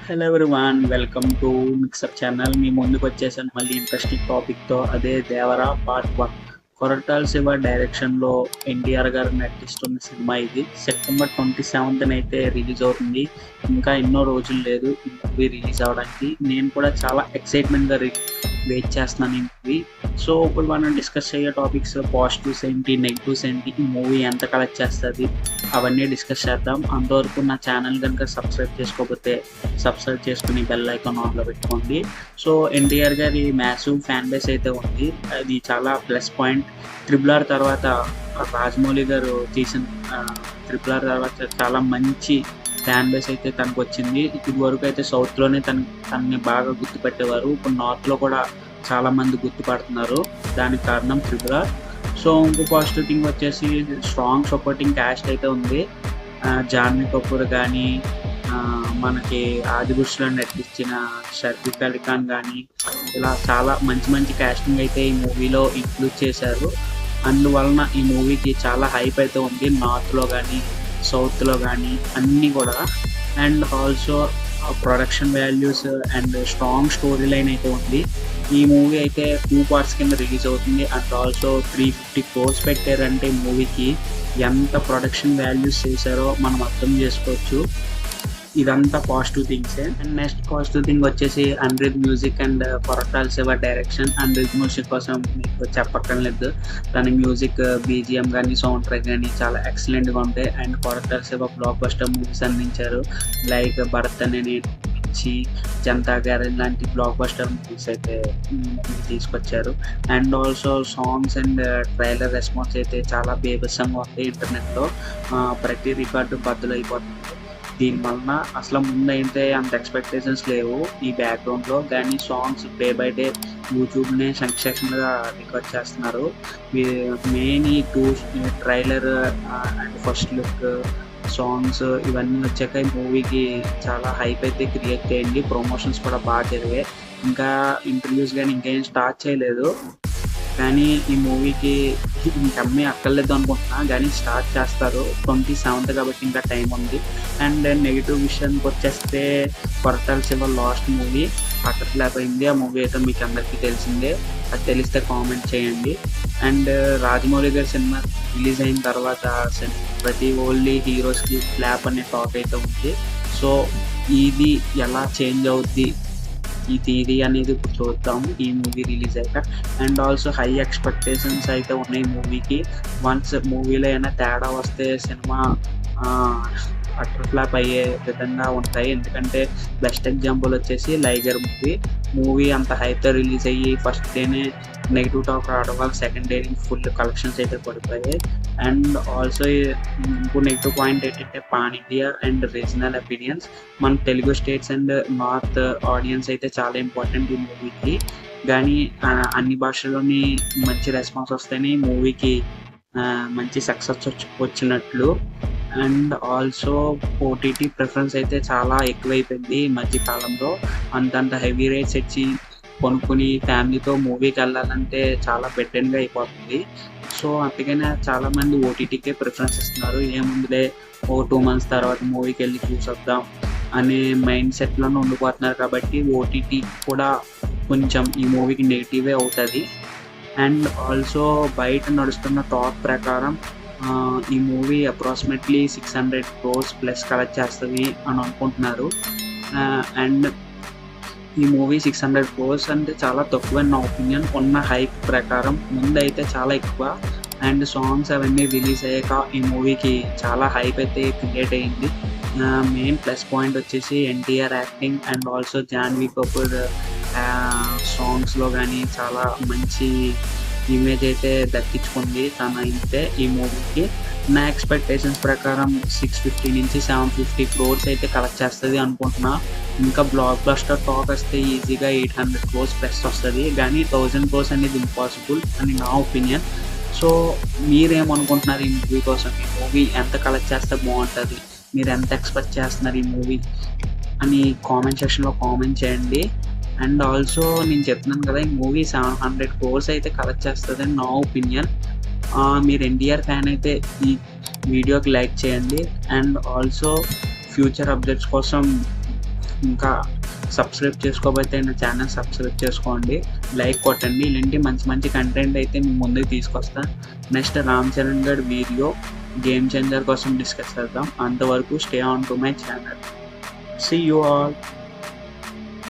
Hello everyone, welcome to Mixup channel. మీ ముందుకు వచ్చేసాను మళ్ళీ ఇంట్రెస్టింగ్ టాపిక్తో. అదే దేవరా పార్ట్ 1. కొరటాల శివ డైరెక్షన్లో ఎన్టీఆర్ గారు నటిస్తున్న సినిమా ఇది. సెప్టెంబర్ 27న అయితే రిలీజ్ అవుతుంది. ఇంకా ఎన్నో రోజులు లేదు ఈ మూవీ రిలీజ్ అవ్వడానికి. నేను కూడా చాలా ఎక్సైట్మెంట్గా వెయిట్ చేస్తున్నాను ఈ మూవీ. సో ఇప్పుడు మనం డిస్కస్ అయ్యే టాపిక్స్, పాజిటివ్స్ ఏంటి, నెగిటివ్స్ ఏంటి, ఈ మూవీ ఎంత కలెక్ట్ చేస్తుంది, అవన్నీ డిస్కస్ చేద్దాం. అంతవరకు నా ఛానల్ కనుక సబ్స్క్రైబ్ చేసుకోకపోతే సబ్స్క్రైబ్ చేసుకుని బెల్ ఐకాన్ ఆన్లో పెట్టుకోండి. సో ఎన్టీఆర్ గారి మ్యాసివ్ ఫ్యాన్ బేస్ అయితే ఉంది, అది చాలా ప్లస్ పాయింట్. RRR తర్వాత రాజమౌళి గారు తీసిన RRR తర్వాత చాలా మంచి ఫ్యాన్ బేస్ అయితే తనకు వచ్చింది. ఇది వరకు అయితే సౌత్లోనే తనని బాగా గుర్తుపెట్టేవారు, ఇప్పుడు నార్త్లో కూడా చాలా మంది గుర్తుపడుతున్నారు. దానికి కారణం RRR. సో ఇంకో పాజిటివ్ థింగ్ వచ్చేసి స్ట్రాంగ్ సపోర్టింగ్ క్యాస్ట్ అయితే ఉంది. జాన్వీ కపూర్ కానీ, మనకి ఆదిపురుషులో నటించిన షర్ఫీక్ అలీ ఖాన్ కానీ, ఇలా చాలా మంచి మంచి క్యాస్టింగ్ అయితే ఈ మూవీలో ఇంక్లూడ్ చేశారు. అందువలన ఈ మూవీకి చాలా హైప్ అయితే ఉంది, నార్త్లో కానీ సౌత్లో కానీ అన్నీ కూడా. And also production values and strong story line అయితే ఉంది. ఈ మూవీ అయితే 2 parts కింద రిలీజ్ అవుతుంది. అండ్ ఆల్సో 350 crores పెట్టారంటే మూవీకి ఎంత ప్రొడక్షన్ వాల్యూస్ చేశారో మనం అర్థం చేసుకోవచ్చు. ఇదంతా పాజిటివ్ థింగ్సే. అండ్ నెక్స్ట్ పాజిటివ్ థింగ్ వచ్చేసి Anirudh music and Koratala Siva direction. Anirudh music కోసం మీకు చెప్పక్కర్లేదు, తన మ్యూజిక్ బీజిఎం కానీ సౌండ్ ట్రాక్ కానీ చాలా ఎక్సలెంట్గా ఉంటాయి. And Koratala Siva blockbuster movies అందించారు, లైక్ భరత్ అనే నుంచి జనతా గ్యారేజ్ లాంటి బ్లాక్ బస్టర్ మూవీస్ అయితే తీసుకొచ్చారు. And also songs and trailer response అయితే చాలా బేబస్సంగా ఉంది. ఇంటర్నెట్లో ప్రతి రికార్డు బద్దలైపోతుంది. దీనివలన అసలు ముందైతే అంత ఎక్స్పెక్టేషన్స్ లేవు ఈ బ్యాక్గ్రౌండ్లో, కానీ సాంగ్స్ డే బై డే యూట్యూబ్నే సెక్షన్గా రికార్డ్ చేస్తున్నారు. మెయిన్ ఈ 2 trailer and first look songs ఇవన్నీ వచ్చాక ఈ మూవీకి చాలా హైప్ అయితే క్రియేట్ అయ్యింది. ప్రమోషన్స్ కూడా బాగా జరిగాయి. ఇంకా ఇంటర్వ్యూస్ కానీ ఇంకేం స్టార్ట్ చేయలేదు, కానీ ఈ మూవీకి ఇంకమ్మే అక్కర్లేదు అనుకుంటున్నా, కానీ స్టార్ట్ చేస్తారు 27th కాబట్టి ఇంకా టైం ఉంది. అండ్ నెగిటివ్ విషయానికి వచ్చేస్తే కొరటాల శివ లాస్ట్ మూవీ అక్కడ లేకపోయింది. ఆ మూవీ అయితే మీకు అందరికీ తెలిసిందే, అది తెలిస్తే కామెంట్ చేయండి. అండ్ రాజమౌళి గారి సినిమా రిలీజ్ అయిన తర్వాత ప్రతి ఓన్లీ హీరోస్కి ఫ్లాప్ అనే టాక్ అయితే ఉంది. సో ఇది ఎలా చేంజ్ అవుద్ది ఈ థియరీ అనేది ఇప్పుడు చూద్దాం ఈ మూవీ రిలీజ్ అయ్యాక. అండ్ ఆల్సో హై ఎక్స్పెక్టేషన్స్ అయితే ఉన్నాయి మూవీకి. వన్స్ మూవీలో ఏమైనా తేడా వస్తే సినిమా అటర్ ఫ్లాప్ అయ్యే విధంగా ఉంటాయి. ఎందుకంటే బెస్ట్ ఎగ్జాంపుల్ వచ్చేసి లైగర్ మూవీ అంత హైతో రిలీజ్ అయ్యి ఫస్ట్ డేనే నెగిటివ్ టాక్ రావడం వల్ల సెకండ్ డే ఫుల్ కలెక్షన్స్ అయితే పడిపోయాయి. అండ్ ఆల్సో ఇంకో నెగిటివ్ పాయింట్ ఏంటంటే pan India and regional opinions. మన Telugu states and north audience అయితే చాలా ఇంపార్టెంట్ ఈ మూవీకి, కానీ అన్ని భాషల్లోని మంచి రెస్పాన్స్ వస్తేనే మూవీకి మంచి సక్సెస్ వచ్చినట్లు. అండ్ ఆల్సో ఓటీటీ ప్రిఫరెన్స్ అయితే చాలా ఎక్కువైపోయింది ఈ మధ్య కాలంలో. అంతంత హెవీ రేట్స్ ఇచ్చి కొనుక్కుని ఫ్యామిలీతో మూవీకి వెళ్ళాలంటే చాలా బెటర్గా అయిపోతుంది. సో అందుకనే చాలామంది ఓటీటీకే ప్రిఫరెన్స్ ఇస్తున్నారు. ఏముందిలే ఓ 2 months తర్వాత మూవీకి వెళ్ళి చూసొద్దాం అనే మైండ్ సెట్లోనే ఉండిపోతున్నారు. కాబట్టి ఓటీటీ కూడా కొంచెం ఈ మూవీకి నెగిటివే అవుతుంది. అండ్ ఆల్సో బయట నడుస్తున్న టాక్ ప్రకారం ఈ movie approximately 600 crores plus collect చేస్తుంది అని అనుకుంటున్నారు. అండ్ ఈ మూవీ 600 crores అంటే చాలా తక్కువ నా ఒపీనియన్. ఉన్న హైప్ ప్రకారం ముందైతే చాలా ఎక్కువ. అండ్ సాంగ్స్ అవన్నీ రిలీజ్ అయ్యాక ఈ మూవీకి చాలా హైప్ అయితే క్రియేట్ అయ్యింది. మెయిన్ ప్లస్ పాయింట్ వచ్చేసి NTR acting and also Janhvi Kapoor సాంగ్స్లో కానీ చాలా మంచి ఇమేజ్ అయితే దక్కించుకుంది తన అయితే ఈ మూవీకి. నా ఎక్స్పెక్టేషన్స్ ప్రకారం 650 నుంచి 750 crores అయితే కలెక్ట్ చేస్తుంది అనుకుంటున్నా. ఇంకా బ్లాక్ బస్టర్ టాక్ వస్తే ఈజీగా 800 crores ప్లస్ వస్తుంది, కానీ 1000 crores అనేది ఇంపాసిబుల్ అని నా ఒపీనియన్. సో మీరేమనుకుంటున్నారు ఈ మూవీ కోసం? ఈ మూవీ ఎంత కలెక్ట్ చేస్తే బాగుంటుంది, మీరు ఎంత ఎక్స్పెక్ట్ చేస్తున్నారు ఈ మూవీ అని కామెంట్ సెక్షన్లో కామెంట్ చేయండి. అండ్ ఆల్సో నేను చెప్తున్నాను కదా, ఈ మూవీ 700 crores అయితే కలెక్ట్ చేస్తుంది అని నా ఒపీనియన్. మీరు ఎన్టీఆర్ ఫ్యాన్ అయితే ఈ వీడియోకి లైక్ చేయండి. అండ్ ఆల్సో ఫ్యూచర్ అప్డేట్స్ కోసం ఇంకా సబ్స్క్రైబ్ చేసుకోకపోతే నా ఛానల్ సబ్స్క్రైబ్ చేసుకోండి, లైక్ కొట్టండి. ఇలాంటి మంచి మంచి కంటెంట్ అయితే మీ ముందుకు తీసుకొస్తా. నెక్స్ట్ రామ్ చరణ్ గారి వీడియో గేమ్ చేంజర్ కోసం డిస్కస్ చేద్దాం. అంతవరకు stay on to my channel. See you all.